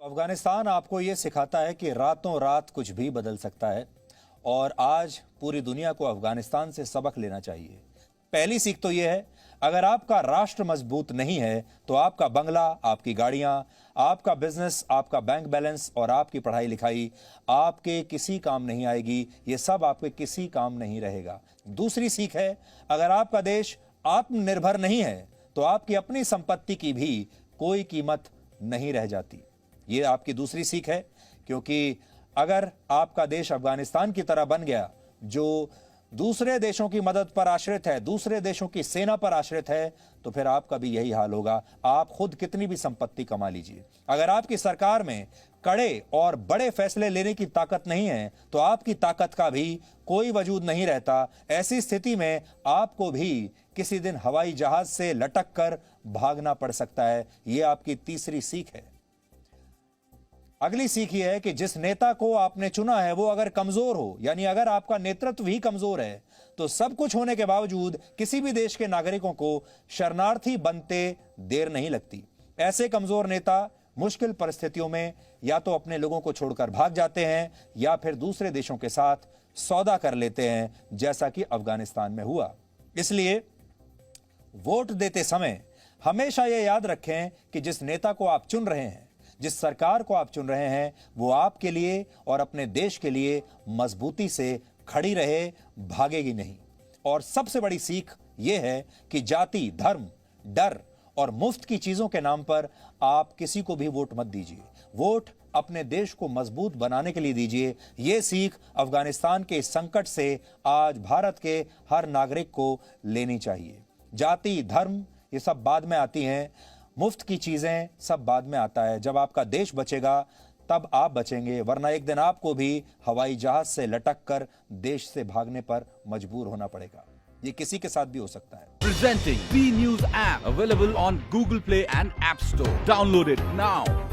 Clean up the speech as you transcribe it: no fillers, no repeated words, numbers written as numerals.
अफगानिस्तान आपको ये सिखाता है कि रातों रात कुछ भी बदल सकता है और आज पूरी दुनिया को अफगानिस्तान से सबक लेना चाहिए। पहली सीख तो ये है, अगर आपका राष्ट्र मजबूत नहीं है तो आपका बंगला, आपकी गाड़ियां, आपका बिजनेस, आपका बैंक बैलेंस और आपकी पढ़ाई लिखाई आपके किसी काम नहीं आएगी। ये सब आपके किसी काम नहीं रहेगा। दूसरी सीख है, अगर आपका देश आत्मनिर्भर नहीं है तो आपकी अपनी संपत्ति की भी कोई कीमत नहीं रह जाती। ये आपकी दूसरी सीख है, क्योंकि अगर आपका देश अफगानिस्तान की तरह बन गया जो दूसरे देशों की मदद पर आश्रित है, दूसरे देशों की सेना पर आश्रित है, तो फिर आपका भी यही हाल होगा। आप खुद कितनी भी संपत्ति कमा लीजिए, अगर आपकी सरकार में कड़े और बड़े फैसले लेने की ताकत नहीं है तो आपकी ताकत का भी कोई वजूद नहीं रहता। ऐसी स्थिति में आपको भी किसी दिन हवाई जहाज से लटक कर भागना पड़ सकता है। यह आपकी तीसरी सीख है। अगली सीख यह है कि जिस नेता को आपने चुना है वो अगर कमजोर हो, यानी अगर आपका नेतृत्व ही कमजोर है, तो सब कुछ होने के बावजूद किसी भी देश के नागरिकों को शरणार्थी बनते देर नहीं लगती। ऐसे कमजोर नेता मुश्किल परिस्थितियों में या तो अपने लोगों को छोड़कर भाग जाते हैं या फिर दूसरे देशों के साथ सौदा कर लेते हैं, जैसा कि अफगानिस्तान में हुआ। इसलिए वोट देते समय हमेशा यह याद रखें कि जिस नेता को आप चुन रहे हैं, जिस सरकार को आप चुन रहे हैं, वो आपके लिए और अपने देश के लिए मजबूती से खड़ी रहे, भागेगी नहीं। और सबसे बड़ी सीख यह है कि जाति, धर्म, डर और मुफ्त की चीजों के नाम पर आप किसी को भी वोट मत दीजिए। वोट अपने देश को मजबूत बनाने के लिए दीजिए। यह सीख अफगानिस्तान के संकट से आज भारत के हर नागरिक को लेनी चाहिए। जाति, धर्म ये सब बाद में आती हैं, मुफ्त की चीजें सब बाद में आता है। जब आपका देश बचेगा तब आप बचेंगे, वरना एक दिन आपको भी हवाई जहाज से लटक कर देश से भागने पर मजबूर होना पड़ेगा। ये किसी के साथ भी हो सकता है। Presenting B News app available on Google Play and App Store. Download it now.